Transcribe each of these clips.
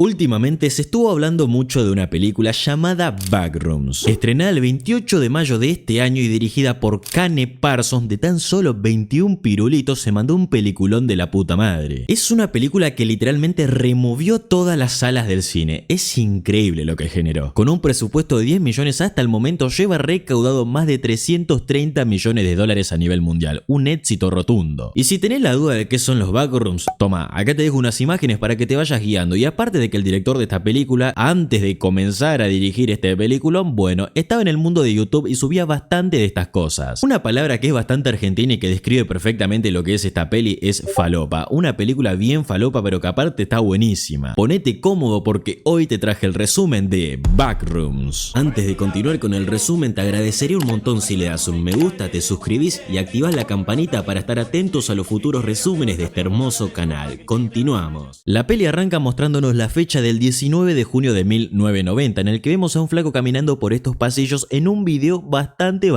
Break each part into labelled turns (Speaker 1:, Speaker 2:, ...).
Speaker 1: Últimamente se estuvo hablando mucho de una película llamada Backrooms, estrenada el 28 de mayo de este año y dirigida por Kane Parsons. De tan solo 21 pirulitos se mandó un peliculón de la puta madre. Es una película que literalmente removió todas las salas del cine. Es increíble lo que generó. Con un presupuesto de 10 millones hasta el momento lleva recaudado más de 330 millones de dólares a nivel mundial. Un éxito rotundo. Y si tenés la duda de qué son los Backrooms, toma, acá te dejo unas imágenes para que te vayas guiando. Y aparte de que el director de esta película, antes de comenzar a dirigir este peliculón, bueno, estaba en el mundo de YouTube y subía bastante de estas cosas. Una palabra que es bastante argentina y que describe perfectamente lo que es esta peli es falopa. Una película bien falopa, pero que aparte está buenísima. Ponete cómodo porque hoy te traje el resumen de Backrooms. Antes de continuar con el resumen, te agradecería un montón si le das un me gusta, te suscribís y activás la campanita para estar atentos a los futuros resúmenes de este hermoso canal. Continuamos. La peli arranca mostrándonos la fecha del 19 de junio de 1990, en el que vemos a un flaco caminando por estos pasillos en un video bastante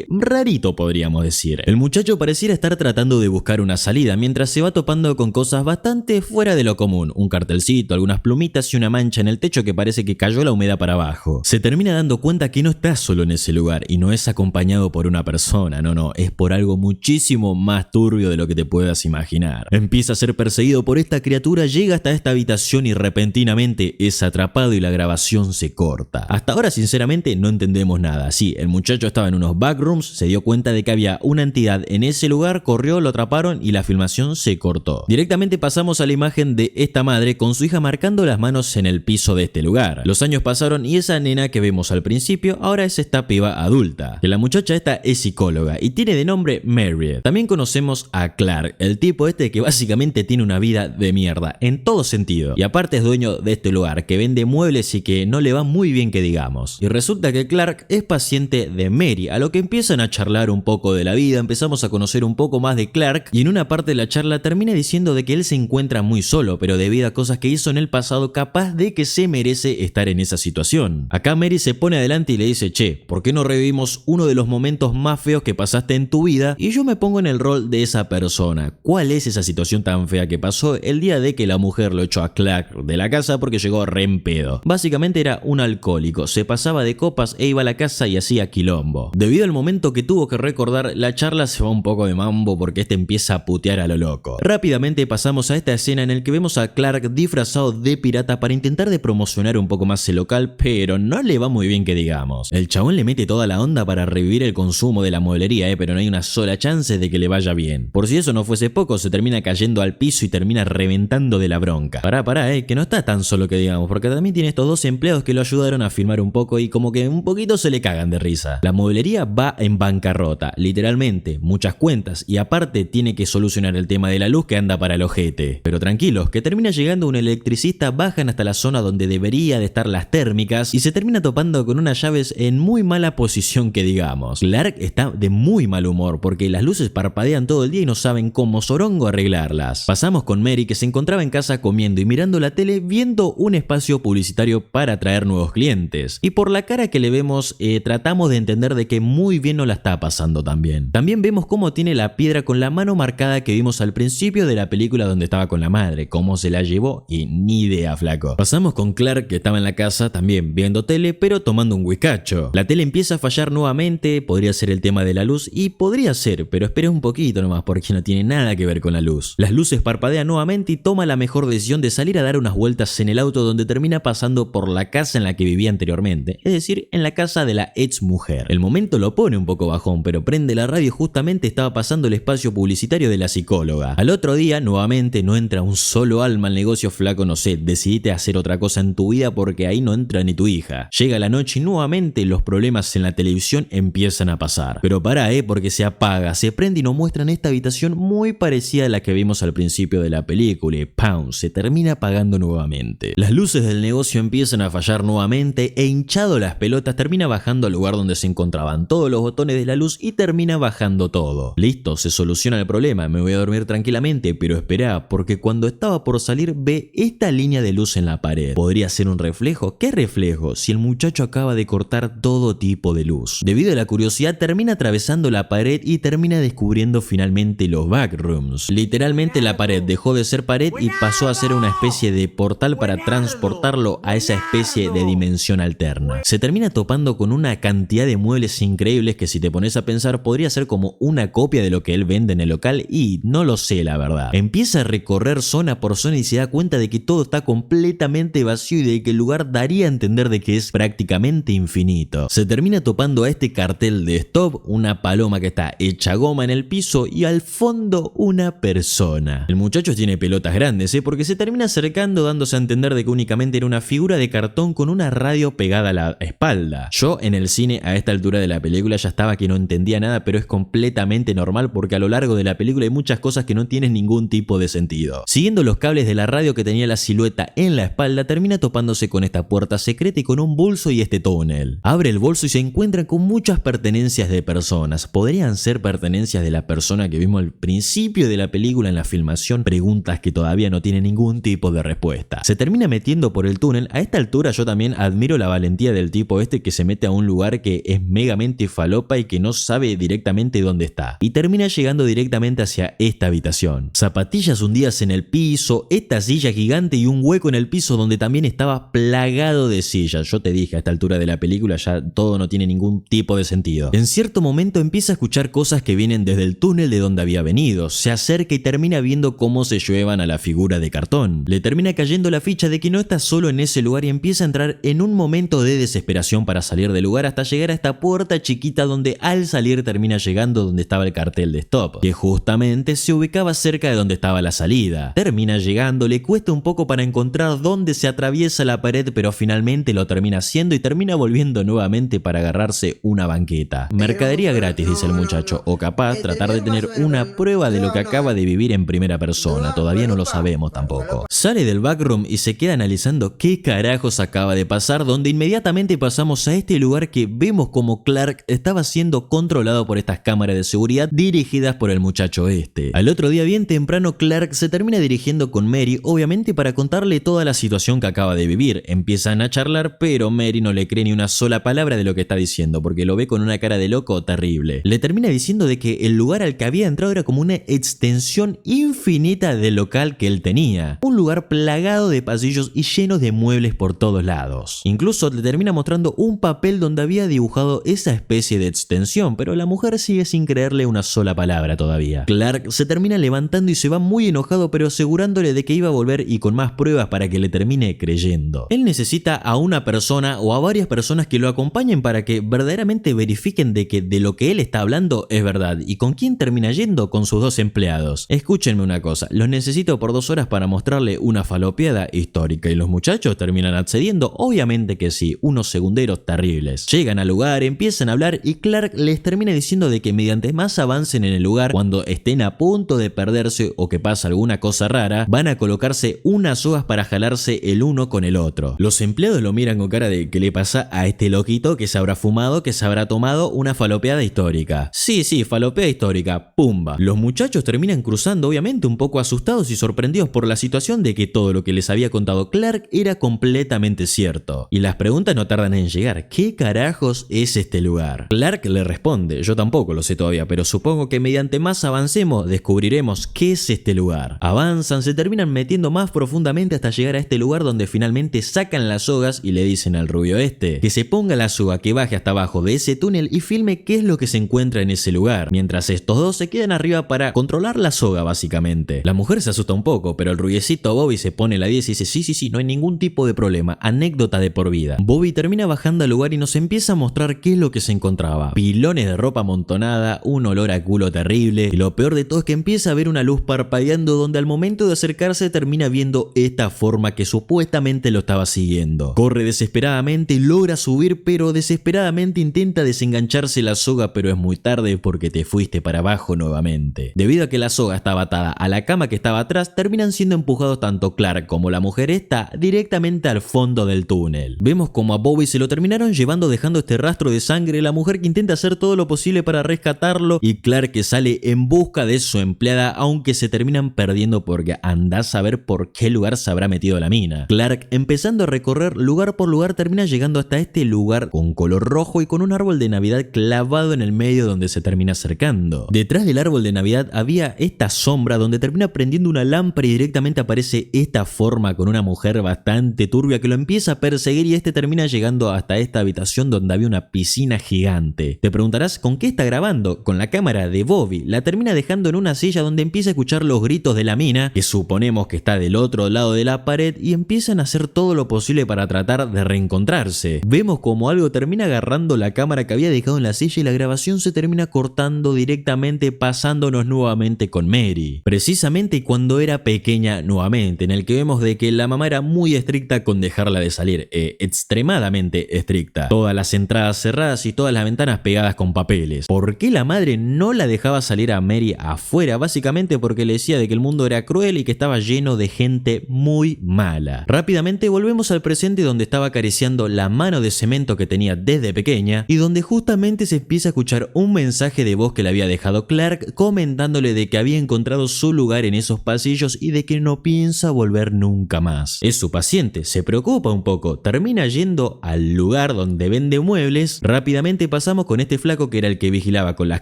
Speaker 1: rarito, podríamos decir. El muchacho pareciera estar tratando de buscar una salida, mientras se va topando con cosas bastante fuera de lo común. Un cartelcito, algunas plumitas y una mancha en el techo que parece que cayó la humedad para abajo. Se termina dando cuenta que no está solo en ese lugar y no es acompañado por una persona, no, es por algo muchísimo más turbio de lo que te puedas imaginar. Empieza a ser perseguido por esta criatura, llega hasta esta habitación y repentinamente es atrapado y la grabación se corta. Hasta ahora sinceramente no entendemos nada. Sí, el muchacho estaba en unos backrooms, se dio cuenta de que había una entidad en ese lugar, corrió, lo atraparon y la filmación se cortó. Directamente pasamos a la imagen de esta madre con su hija marcando las manos en el piso de este lugar. Los años pasaron y esa nena que vemos al principio ahora es esta piba adulta. Que la muchacha esta es psicóloga y tiene de nombre Mary. También conocemos a Clark, el tipo este que básicamente tiene una vida de mierda en todo sentido y aparte es dueño de este lugar, que vende muebles y que no le va muy bien que digamos. Y resulta que Clark es paciente de Mary, a lo que empiezan a charlar un poco de la vida, empezamos a conocer un poco más de Clark y en una parte de la charla termina diciendo de que él se encuentra muy solo, pero debido a cosas que hizo en el pasado capaz de que se merece estar en esa situación. Acá Mary se pone adelante y le dice, che, ¿por qué no revivimos uno de los momentos más feos que pasaste en tu vida? Y yo me pongo en el rol de esa persona. ¿Cuál es esa situación tan fea que pasó el día de que la mujer lo echó a Clark de la casa porque llegó re en pedo? Básicamente era un alcohólico, se pasaba de copas e iba a la casa y hacía quilombo. Debido al momento que tuvo que recordar, la charla se va un poco de mambo porque este empieza a putear a lo loco. Rápidamente pasamos a esta escena en el que vemos a Clark disfrazado de pirata para intentar de promocionar un poco más el local, pero no le va muy bien que digamos. El chabón le mete toda la onda para revivir el consumo de la mueblería, pero no hay una sola chance de que le vaya bien. Por si eso no fuese poco, se termina cayendo al piso y termina reventando de la bronca. Pará, que no está tan solo que digamos, porque también tiene estos dos empleados que lo ayudaron a filmar un poco y como que un poquito se le cagan de risa. La mueblería va en bancarrota, literalmente, muchas cuentas y aparte tiene que solucionar el tema de la luz que anda para el ojete. Pero tranquilos, que termina llegando un electricista, bajan hasta la zona donde debería de estar las térmicas y se termina topando con unas llaves en muy mala posición que digamos. Clark está de muy mal humor porque las luces parpadean todo el día y no saben cómo zorongo arreglarlas. Pasamos con Mary que se encontraba en casa comiendo y mirando la tele viendo un espacio publicitario para atraer nuevos clientes. Y por la cara que le vemos tratamos de entender de que muy bien no la está pasando también. También vemos cómo tiene la piedra con la mano marcada que vimos al principio de la película donde estaba con la madre. Cómo se la llevó y ni idea, flaco. Pasamos con Clark que estaba en la casa también viendo tele pero tomando un whiskacho. La tele empieza a fallar nuevamente, podría ser el tema de la luz y podría ser, pero espera un poquito nomás porque no tiene nada que ver con la luz. Las luces parpadean nuevamente y toma la mejor decisión de salir a dar unas vueltas en el auto donde termina pasando por la casa en la que vivía anteriormente, es decir, en la casa de la ex mujer. El momento lo pone un poco bajón, pero prende la radio y justamente estaba pasando el espacio publicitario de la psicóloga. Al otro día, nuevamente, no entra un solo alma al negocio, flaco, no sé, decidite hacer otra cosa en tu vida porque ahí no entra ni tu hija. Llega la noche y nuevamente los problemas en la televisión empiezan a pasar. Pero pará, porque se apaga, se prende y nos muestran esta habitación muy parecida a la que vimos al principio de la película y ¡pam! Se termina apagando nuevamente. Las luces del negocio empiezan a fallar nuevamente e hinchado las pelotas termina bajando al lugar donde se encontraban todos los botones de la luz y termina bajando todo. Listo, se soluciona el problema, me voy a dormir tranquilamente, pero espera, porque cuando estaba por salir ve esta línea de luz en la pared. ¿Podría ser un reflejo? ¿Qué reflejo? Si el muchacho acaba de cortar todo tipo de luz. Debido a la curiosidad termina atravesando la pared y termina descubriendo finalmente los backrooms. Literalmente la pared dejó de ser pared y pasó a ser una especie de portal para transportarlo a esa especie de dimensión alterna. Se termina topando con una cantidad de muebles increíbles que, si te pones a pensar, podría ser como una copia de lo que él vende en el local, y no lo sé, la verdad. Empieza a recorrer zona por zona y se da cuenta de que todo está completamente vacío y de que el lugar daría a entender de que es prácticamente infinito. Se termina topando a este cartel de stop, una paloma que está hecha goma en el piso y al fondo una persona. El muchacho tiene pelotas grandes, porque se termina acercando dándose a entender de que únicamente era una figura de cartón con una radio pegada a la espalda. Yo en el cine a esta altura de la película ya estaba que no entendía nada, pero es completamente normal porque a lo largo de la película hay muchas cosas que no tienen ningún tipo de sentido. Siguiendo los cables de la radio que tenía la silueta en la espalda, termina topándose con esta puerta secreta y con un bolso y este túnel. Abre el bolso y se encuentra con muchas pertenencias de personas. ¿Podrían ser pertenencias de la persona que vimos al principio de la película en la filmación? Preguntas que todavía no tienen ningún tipo de respuesta. Se termina metiendo por el túnel. A esta altura yo también admiro la valentía del tipo este que se mete a un lugar que es megamente falopa y que no sabe directamente dónde está. Y termina llegando directamente hacia esta habitación. Zapatillas hundidas en el piso, esta silla gigante y un hueco en el piso donde también estaba plagado de sillas. Yo te dije, a esta altura de la película ya todo no tiene ningún tipo de sentido. En cierto momento empieza a escuchar cosas que vienen desde el túnel de donde había venido. Se acerca y termina viendo cómo se llevan a la figura de cartón. Le termina cayendo la ficha de que no está solo en ese lugar y empieza a entrar en un momento de desesperación para salir del lugar hasta llegar a esta puerta chiquita donde al salir termina llegando donde estaba el cartel de stop, que justamente se ubicaba cerca de donde estaba la salida. Termina llegando, le cuesta un poco para encontrar dónde se atraviesa la pared, pero finalmente lo termina haciendo y termina volviendo nuevamente para agarrarse una banqueta. Mercadería gratis, dice el muchacho, o capaz tratar de tener una prueba de lo que acaba de vivir en primera persona. Todavía no lo sabemos tampoco. Sale del backroom y se queda analizando qué carajos acaba de pasar, donde inmediatamente pasamos a este lugar que vemos como Clark estaba siendo controlado por estas cámaras de seguridad dirigidas por el muchacho este. Al otro día bien temprano Clark se termina dirigiendo con Mary, obviamente para contarle toda la situación que acaba de vivir. Empiezan a charlar, pero Mary no le cree ni una sola palabra de lo que está diciendo porque lo ve con una cara de loco terrible. Le termina diciendo de que el lugar al que había entrado era como una extensión infinita del local que él tenía. Un lugar plagado de pasillos y lleno de muebles por todos lados. Incluso le termina mostrando un papel donde había dibujado esa especie de extensión, pero la mujer sigue sin creerle una sola palabra todavía. Clark se termina levantando y se va muy enojado, pero asegurándole de que iba a volver y con más pruebas para que le termine creyendo. Él necesita a una persona o a varias personas que lo acompañen para que verdaderamente verifiquen de que de lo que él está hablando es verdad. ¿Y con quién termina yendo? Con sus dos empleados. Escúchenme una cosa, los necesito por 2 horas para mostrarle una falopeada histórica y los muchachos terminan accediendo, obviamente que sí, unos segunderos terribles. Llegan al lugar, empiezan a hablar y Clark les termina diciendo de que mediante más avancen en el lugar, cuando estén a punto de perderse o que pasa alguna cosa rara, van a colocarse unas sogas para jalarse el uno con el otro. Los empleados lo miran con cara de ¿qué le pasa a este loquito que se habrá fumado, que se habrá tomado una falopeada histórica? Sí, falopeada histórica, pumba. Los muchachos terminan cruzando, obviamente un poco asustados y sorprendidos por la situación de que todo lo que les había contado Clark era completamente cierto. Y las preguntas no tardan en llegar. ¿Qué carajos es este lugar? Clark le responde, yo tampoco lo sé todavía, pero supongo que mediante más avancemos descubriremos qué es este lugar. Avanzan, se terminan metiendo más profundamente hasta llegar a este lugar donde finalmente sacan las sogas y le dicen al rubio este que se ponga la soga, que baje hasta abajo de ese túnel y filme qué es lo que se encuentra en ese lugar, mientras estos dos se quedan arriba para controlar la soga básicamente. La mujer se asusta un poco, pero el rubiecito Bobby se pone la 10 y dice sí, no hay ningún tipo de problema, anécdota de por vida. Bobby termina bajando al lugar y nos empieza a mostrar qué es lo que se encontraba. Pilones de ropa amontonada, un olor a culo terrible y lo peor de todo es que empieza a ver una luz parpadeando donde al momento de acercarse termina viendo esta forma que supuestamente lo estaba siguiendo. Corre desesperadamente y logra subir, pero desesperadamente intenta desengancharse la soga, pero es muy tarde porque te fuiste para abajo nuevamente. Debido a que la soga estaba atada a la cama que estaba atrás, terminan siendo empujados tanto Clark como la mujer esta directamente al fondo del túnel. Vemos como a Bobby se lo terminaron llevando dejando este rastro de sangre, la mujer que intenta hacer todo lo posible para rescatarlo y Clark que sale en busca de su empleada, aunque se terminan perdiendo porque andás a saber por qué lugar se habrá metido la mina. Clark, empezando a recorrer lugar por lugar, termina llegando hasta este lugar con color rojo y con un árbol de Navidad clavado en el medio donde se termina acercando. Detrás del árbol de Navidad había esta sombra donde termina prendiendo una lámpara y directamente aparece esta esta forma con una mujer bastante turbia que lo empieza a perseguir y este termina llegando hasta esta habitación donde había una piscina gigante. Te preguntarás con qué está grabando, con la cámara de Bobby. La termina dejando en una silla donde empieza a escuchar los gritos de la mina, que suponemos que está del otro lado de la pared, y empiezan a hacer todo lo posible para tratar de reencontrarse. Vemos como algo termina agarrando la cámara que había dejado en la silla y la grabación se termina cortando directamente, pasándonos nuevamente con Mary. Precisamente cuando era pequeña nuevamente, en el que vemos de que la mamá era muy estricta con dejarla de salir, extremadamente estricta. Todas las entradas cerradas y todas las ventanas pegadas con papeles. ¿Por qué la madre no la dejaba salir a Mary afuera? Básicamente porque le decía de que el mundo era cruel y que estaba lleno de gente muy mala. Rápidamente volvemos al presente donde estaba acariciando la mano de cemento que tenía desde pequeña y donde justamente se empieza a escuchar un mensaje de voz que le había dejado Clark comentándole de que había encontrado su lugar en esos pasillos y de que no piensa volver nunca más. Es su paciente, se preocupa un poco, termina yendo al lugar donde vende muebles. Rápidamente pasamos con este flaco que era el que vigilaba con las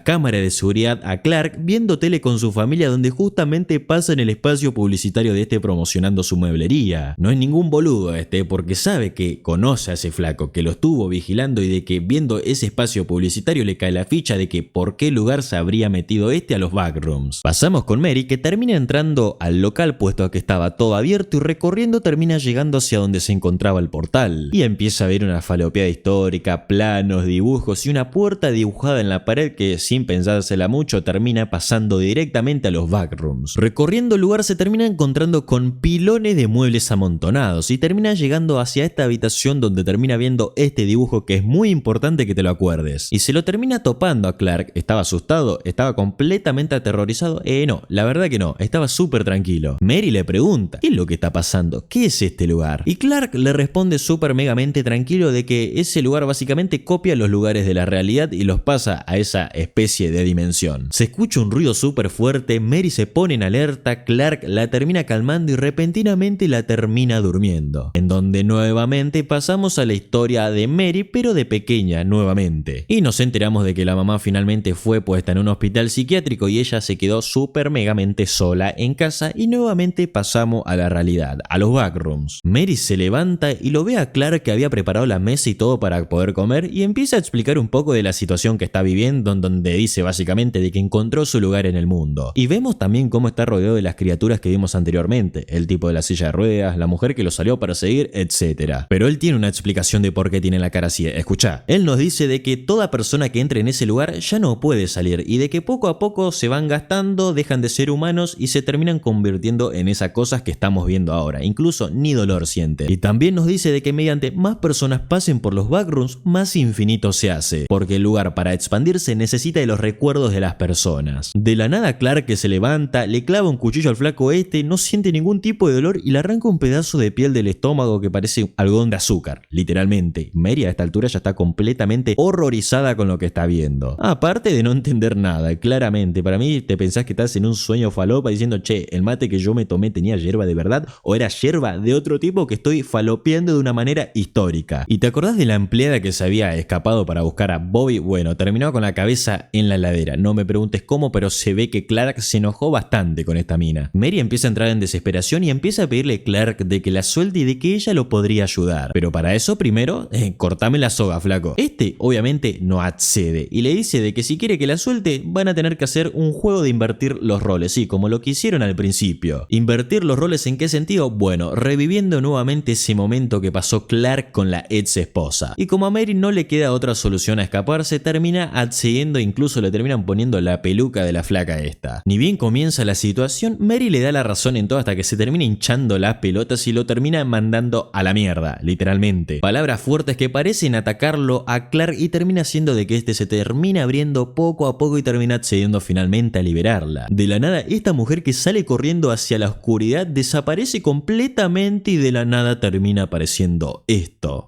Speaker 1: cámaras de seguridad a Clark viendo tele con su familia donde justamente pasa en el espacio publicitario de este promocionando su mueblería. No es ningún boludo porque sabe que conoce a ese flaco, que lo estuvo vigilando y de que viendo ese espacio publicitario le cae la ficha de que por qué lugar se habría metido a los backrooms. Pasamos con Mary que termina entrando al local puesto a que estaba todo abierto y recorriendo termina llegando hacia donde se encontraba el portal y empieza a ver una falopeada histórica, planos, dibujos y una puerta dibujada en la pared que sin pensársela mucho termina pasando directamente a los backrooms. Recorriendo el lugar se termina encontrando con pilones de muebles amontonados y termina llegando hacia esta habitación donde termina viendo este dibujo que es muy importante que te lo acuerdes y se lo termina topando a Clark. Estaba asustado, estaba completamente aterrorizado. No, la verdad que no, estaba súper tranquilo. Mary le pregunta, ¿qué es lo que está pasando? ¿Qué es este lugar? Y Clark le responde súper megamente tranquilo de que ese lugar básicamente copia los lugares de la realidad y los pasa a esa especie de dimensión. Se escucha un ruido súper fuerte, Mary se pone en alerta, Clark la termina calmando y repentinamente la termina durmiendo. En donde nuevamente pasamos a la historia de Mary, pero de pequeña nuevamente. Y nos enteramos de que la mamá finalmente fue puesta en un hospital psiquiátrico y ella se quedó súper megamente sola en casa y nuevamente pasamos a la realidad, a los backrooms. Mary se levanta y lo ve a Clark que había preparado la mesa y todo para poder comer y empieza a explicar un poco de la situación que está viviendo, donde dice básicamente de que encontró su lugar en el mundo. Y vemos también cómo está rodeado de las criaturas que vimos anteriormente, el tipo de la silla de ruedas, la mujer que lo salió para seguir, etc. Pero él tiene una explicación de por qué tiene la cara así. Escucha, él nos dice de que toda persona que entre en ese lugar ya no puede salir y de que poco a poco se van gastando, dejan de ser humanos y se terminan convirtiendo en esas cosas que estamos viendo ahora, incluso ni dolor siente. Y también nos dice de que mediante más personas pasen por los backrooms, más infinito se hace, porque el lugar para expandirse necesita de los recuerdos de las personas. De la nada Clark que se levanta, le clava un cuchillo al flaco no siente ningún tipo de dolor y le arranca un pedazo de piel del estómago que parece algodón de azúcar, literalmente. Mary a esta altura ya está completamente horrorizada con lo que está viendo. Aparte de no entender nada, claramente, para mí te pensás que estás en un sueño falopa diciendo, che, el mate que yo me tomé tenía hierba de verdad o era hierba de otro tipo que estoy falopeando de una manera histórica. ¿Y te acordás de la empleada que se había escapado para buscar a Bobby? Bueno, terminó con la cabeza en la heladera. No me preguntes cómo, pero se ve que Clark se enojó bastante con esta mina. Mary empieza a entrar en desesperación y empieza a pedirle a Clark de que la suelte y de que ella lo podría ayudar. Pero para eso primero, cortame la soga, flaco. Obviamente no accede y le dice de que si quiere que la suelte van a tener que hacer un juego de invertir los roles, sí, como lo que hicieron al principio. ¿Invertir los roles en qué sentido? Bueno, reviviendo nuevamente ese momento que pasó Clark con la ex esposa. Y como a Mary no le queda otra solución a escaparse, termina accediendo, incluso le terminan poniendo la peluca de la flaca esta. Ni bien comienza la situación, Mary le da la razón en todo hasta que se termina hinchando las pelotas y lo termina mandando a la mierda, literalmente. Palabras fuertes que parecen atacarlo a Clark y termina haciendo de que este se termina abriendo poco a poco y termina accediendo finalmente a liberarla. De la nada, esta mujer que sale corriendo hacia la oscuridad desaparece completamente y de la nada termina apareciendo esto.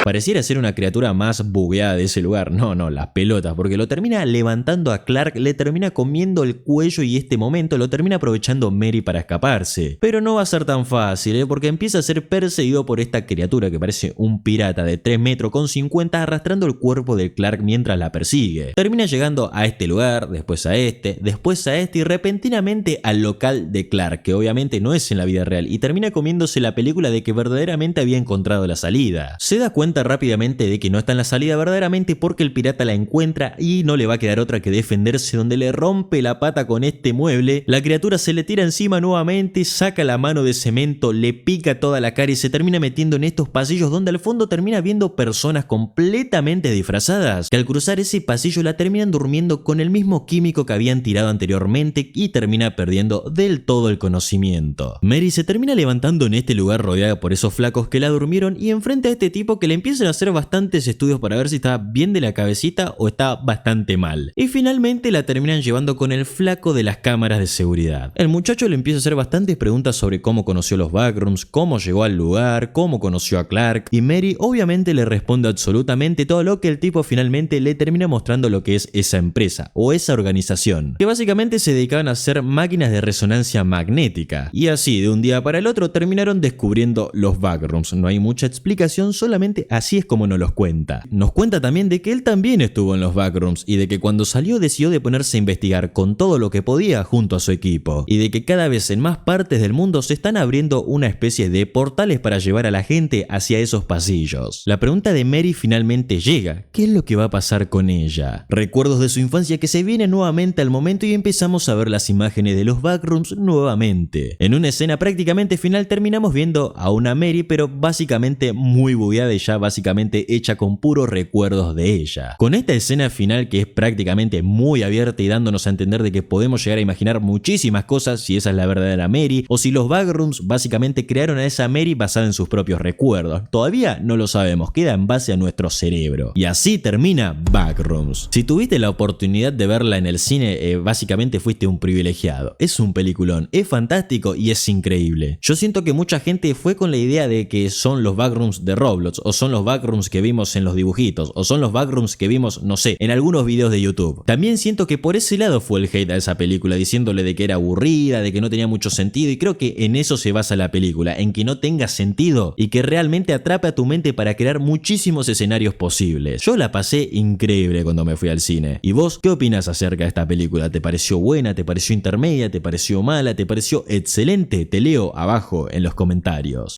Speaker 1: Pareciera ser una criatura más bugueada de ese lugar. No, las pelotas, porque lo termina levantando a Clark, le termina comiendo el cuello y este momento lo termina aprovechando Mary para escaparse. Pero no va a ser tan fácil, porque empieza a ser perseguido por esta criatura que parece un pirata de 3,50 metros arrastrando el cuerpo de Clark mientras la persigue. Termina llegando a este lugar, después a este y repentinamente al local de Clark, que obviamente no es en la vida real, y termina comiéndose la película de que verdaderamente había encontrado la salida. Se da cuenta rápidamente de que no está en la salida verdaderamente porque el pirata la encuentra y no le va a quedar otra que defenderse, donde le rompe la pata con este mueble. La criatura se le tira encima nuevamente, saca la mano de cemento, le pica toda la cara y se termina metiendo en estos pasillos donde al fondo termina viendo personas completamente disfrazadas que al cruzar ese pasillo la terminan durmiendo con el mismo químico que habían tirado anteriormente y termina perdiendo del todo el conocimiento. Mary se termina levantando en este lugar rodeada por esos flacos que la durmieron y enfrenta a este tipo que le empiezan a hacer bastantes estudios para ver si está bien de la cabecita o está bastante mal. Y finalmente la terminan llevando con el flaco de las cámaras de seguridad. El muchacho le empieza a hacer bastantes preguntas sobre cómo conoció los backrooms, cómo llegó al lugar, cómo conoció a Clark, y Mary obviamente le responde absolutamente todo lo que el tipo finalmente le termina mostrando lo que es esa empresa o esa organización, que básicamente se dedicaban a hacer máquinas de resonancia magnética. Y así de un día para el otro terminaron descubriendo los backrooms. No hay mucha explicación, solamente así es como nos los cuenta. Nos cuenta también de que él también estuvo en los backrooms y de que cuando salió decidió de ponerse a investigar con todo lo que podía junto a su equipo, y de que cada vez en más partes del mundo se están abriendo una especie de portales para llevar a la gente hacia esos pasillos. La pregunta de Mary finalmente llega: ¿qué es lo que va a pasar con ella? Recuerdos de su infancia que se vienen nuevamente al momento y empezamos a ver las imágenes de los backrooms nuevamente. En una escena prácticamente final terminamos viendo a una Mary pero básicamente muy bugueada y ya básicamente hecha con puros recuerdos de ella. Con esta escena final que es prácticamente muy abierta y dándonos a entender de que podemos llegar a imaginar muchísimas cosas si esa es la verdadera Mary o si los backrooms básicamente crearon a esa Mary basada en sus propios recuerdos. Todavía no lo sabemos, queda en base a nuestro cerebro. Y así termina Backrooms. Si tuviste la oportunidad de verla en el cine, básicamente fuiste un privilegiado. Es un peliculón, es fantástico y es increíble. Yo siento que mucha gente fue con la idea de que son los backrooms de Roblox, o son los backrooms que vimos en los dibujitos, o son los backrooms que vimos, no sé, en algunos videos de YouTube. También siento que por ese lado fue el hate a esa película, diciéndole de que era aburrida, de que no tenía mucho sentido, y creo que en eso se basa la película, en que no tenga sentido y que realmente atrape a tu mente para crear muchísimos escenarios posibles. Yo la pasé increíble cuando me fui al cine. ¿Y vos qué opinas acerca de esta película? ¿Te pareció buena? ¿Te pareció intermedia? ¿Te pareció mala? ¿Te pareció excelente? Te leo abajo en los comentarios.